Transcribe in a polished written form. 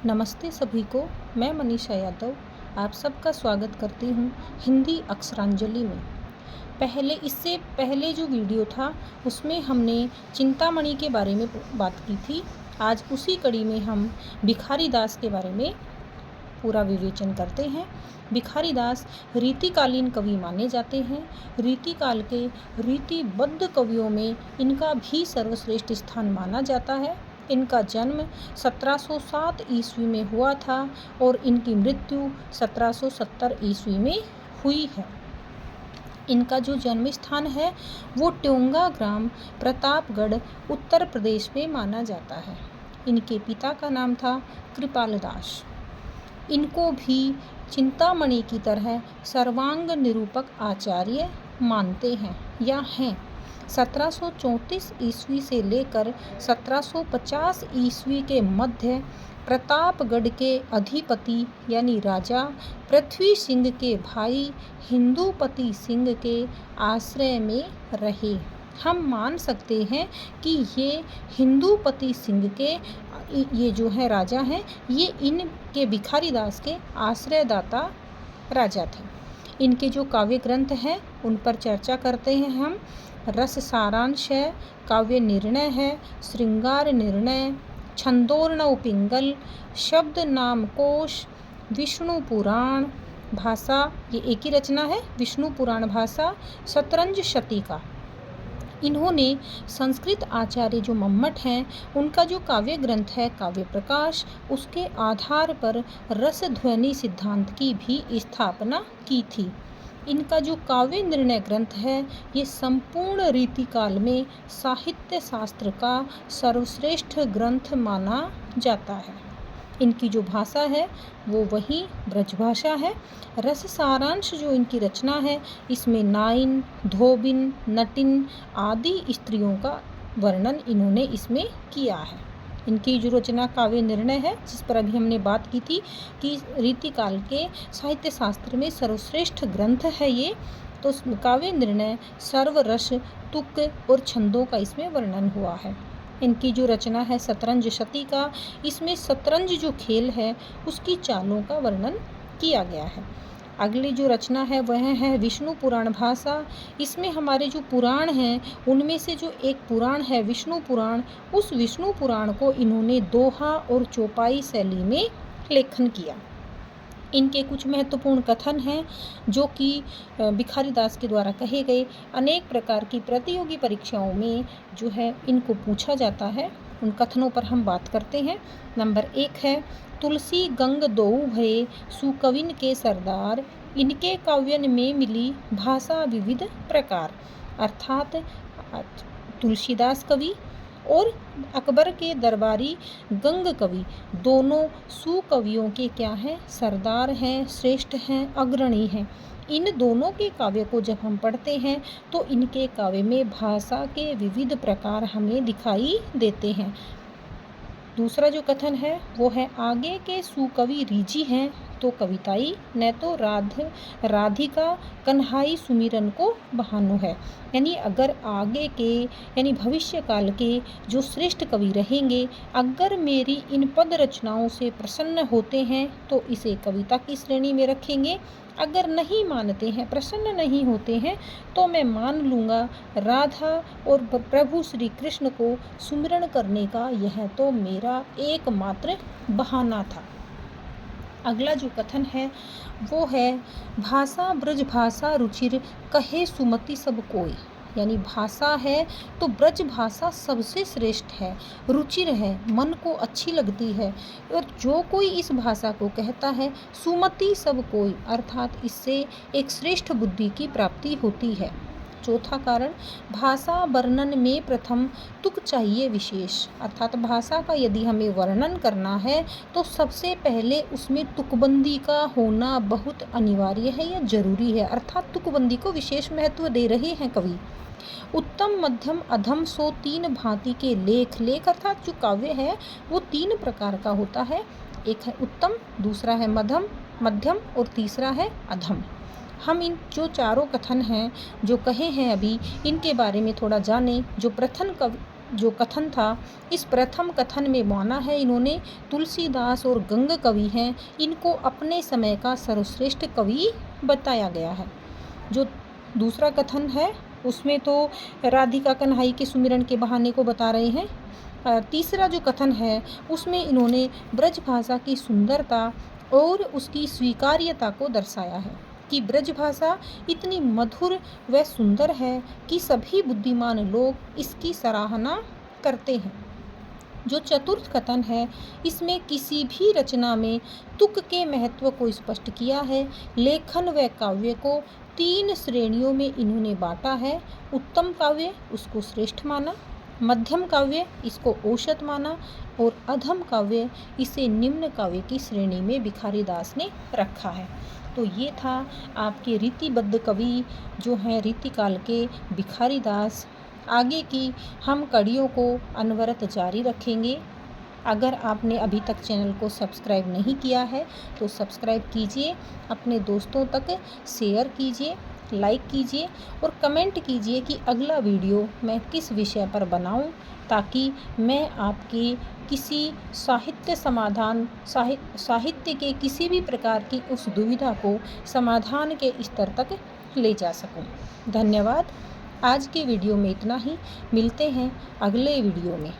नमस्ते सभी को। मैं मनीषा यादव आप सबका स्वागत करती हूँ हिंदी अक्षरांजलि में। इससे पहले जो वीडियो था उसमें हमने चिंतामणि के बारे में बात की थी। आज उसी कड़ी में हम भिखारी दास के बारे में पूरा विवेचन करते हैं। भिखारी दास रीतिकालीन कवि माने जाते हैं। रीतिकाल के रीतिबद्ध कवियों में इनका भी सर्वश्रेष्ठ स्थान माना जाता है। इनका जन्म 1707 ईस्वी में हुआ था और इनकी मृत्यु 1770 ईस्वी में हुई है। इनका जो जन्म स्थान है वो ट्योंगा ग्राम प्रतापगढ़ उत्तर प्रदेश में माना जाता है। इनके पिता का नाम था कृपाल दास। इनको भी चिंतामणि की तरह सर्वांग निरूपक आचार्य मानते हैं या हैं। 1734 ईस्वी से लेकर 1750 ईस्वी के मध्य प्रतापगढ़ के अधिपति यानी राजा पृथ्वी सिंह के भाई हिंदूपति सिंह के आश्रय में रहे। हम मान सकते हैं कि ये हिंदूपति सिंह के ये जो है राजा हैं, ये इनके भिखारी दास के आश्रयदाता राजा थे। इनके जो काव्य ग्रंथ हैं उन पर चर्चा करते हैं हम। रस सारांश है, काव्य निर्णय है, श्रृंगार निर्णय, छंदोर्णव पिंगल, शब्द नाम कोश, विष्णु पुराण भाषा, ये एक ही रचना है, विष्णु पुराण भाषा, शतरंज शतीका। इन्होंने संस्कृत आचार्य जो मम्मट हैं उनका जो काव्य ग्रंथ है काव्य प्रकाश, उसके आधार पर रस ध्वनि सिद्धांत की भी स्थापना की थी। इनका जो काव्य निर्णय ग्रंथ है ये संपूर्ण रीतिकाल में साहित्य शास्त्र का सर्वश्रेष्ठ ग्रंथ माना जाता है। इनकी जो भाषा है वो वही ब्रजभाषा है। रस सारांश जो इनकी रचना है इसमें नाइन, धोबिन, नटिन आदि स्त्रियों का वर्णन इन्होंने इसमें किया है। इनकी जो रचना काव्य निर्णय है जिस पर अभी हमने बात की थी कि रीतिकाल के साहित्य शास्त्र में सर्वश्रेष्ठ ग्रंथ है ये, तो काव्य निर्णय सर्वरस, तुक और छंदों का इसमें वर्णन हुआ है। इनकी जो रचना है शतरंज शतीका, इसमें शतरंज जो खेल है उसकी चालों का वर्णन किया गया है। अगली जो रचना है वह है विष्णु पुराण भाषा। इसमें हमारे जो पुराण हैं उनमें से जो एक पुराण है विष्णु पुराण, उस विष्णु पुराण को इन्होंने दोहा और चौपाई शैली में लेखन किया। इनके कुछ महत्वपूर्ण कथन हैं जो कि भिखारी दास के द्वारा कहे गए। अनेक प्रकार की प्रतियोगी परीक्षाओं में जो है इनको पूछा जाता है। उन कथनों पर हम बात करते हैं। नंबर 1 है तुलसी गंग दोऊ भये सुकविन के सरदार, इनके काव्यन में मिली भाषा विविध प्रकार। अर्थात तुलसीदास कवि और अकबर के दरबारी गंग कवि दोनों सुकवियों के क्या हैं, सरदार हैं, श्रेष्ठ हैं, अग्रणी हैं। इन दोनों के काव्य को जब हम पढ़ते हैं तो इनके काव्य में भाषा के विविध प्रकार हमें दिखाई देते हैं। दूसरा जो कथन है वो है आगे के सुकवि रीझी हैं तो कविताई, न तो राधिका कन्हाई सुमिरन को बहानो है। यानी अगर आगे के यानी भविष्य काल के जो श्रेष्ठ कवि रहेंगे अगर मेरी इन पद रचनाओं से प्रसन्न होते हैं तो इसे कविता की श्रेणी में रखेंगे। अगर नहीं मानते हैं, प्रसन्न नहीं होते हैं तो मैं मान लूँगा राधा और प्रभु श्री कृष्ण को सुमिरन करने का यह तो मेरा एकमात्र बहाना था। अगला जो कथन है वो है भाषा ब्रज भाषा रुचिर कहे सुमति सब कोई। यानी भाषा है तो ब्रज भाषा सबसे श्रेष्ठ है, रुचिर है, मन को अच्छी लगती है और जो कोई इस भाषा को कहता है सुमति सब कोई, अर्थात इससे एक श्रेष्ठ बुद्धि की प्राप्ति होती है। चौथा कारण भाषा वर्णन में प्रथम तुक चाहिए विशेष। अर्थात भाषा का यदि हमें वर्णन करना है तो सबसे पहले उसमें तुकबंदी का होना बहुत अनिवार्य है या जरूरी है। अर्थात तुकबंदी को विशेष महत्व दे रहे हैं कवि। उत्तम मध्यम अधम सो तीन भांति के लेख अर्थात जो काव्य है वो 3 प्रकार का होता है। एक है उत्तम, दूसरा है मध्यम और तीसरा है अधम। हम इन जो चारों कथन हैं जो कहे हैं अभी इनके बारे में थोड़ा जानें। जो जो कथन था, इस प्रथम कथन में माना है इन्होंने तुलसीदास और गंग कवि हैं, इनको अपने समय का सर्वश्रेष्ठ कवि बताया गया है। जो दूसरा कथन है उसमें तो राधिका कन्हई के सुमिरन के बहाने को बता रहे हैं। तीसरा जो कथन है उसमें इन्होंने ब्रज भाषा की सुंदरता और उसकी स्वीकार्यता को दर्शाया है कि ब्रज भाषा इतनी मधुर व सुंदर है कि सभी बुद्धिमान लोग इसकी सराहना करते हैं। जो चतुर्थ कथन है इसमें किसी भी रचना में तुक के महत्व को स्पष्ट किया है। लेखन व काव्य को 3 श्रेणियों में इन्होंने बांटा है। उत्तम काव्य उसको श्रेष्ठ माना, मध्यम काव्य इसको औसत माना और अधम काव्य इसे निम्न काव्य की श्रेणी में भिखारीदास ने रखा है। तो ये था आपके रीतिबद्ध कवि जो हैं रीतिकाल के भिखारीदास। आगे की हम कड़ियों को अनवरत जारी रखेंगे। अगर आपने अभी तक चैनल को सब्सक्राइब नहीं किया है तो सब्सक्राइब कीजिए, अपने दोस्तों तक शेयर कीजिए, लाइक कीजिए और कमेंट कीजिए कि अगला वीडियो मैं किस विषय पर बनाऊं, ताकि मैं आपकी किसी साहित्य के किसी भी प्रकार की उस दुविधा को समाधान के स्तर तक ले जा सकूं। धन्यवाद। आज के वीडियो में इतना ही। मिलते हैं अगले वीडियो में।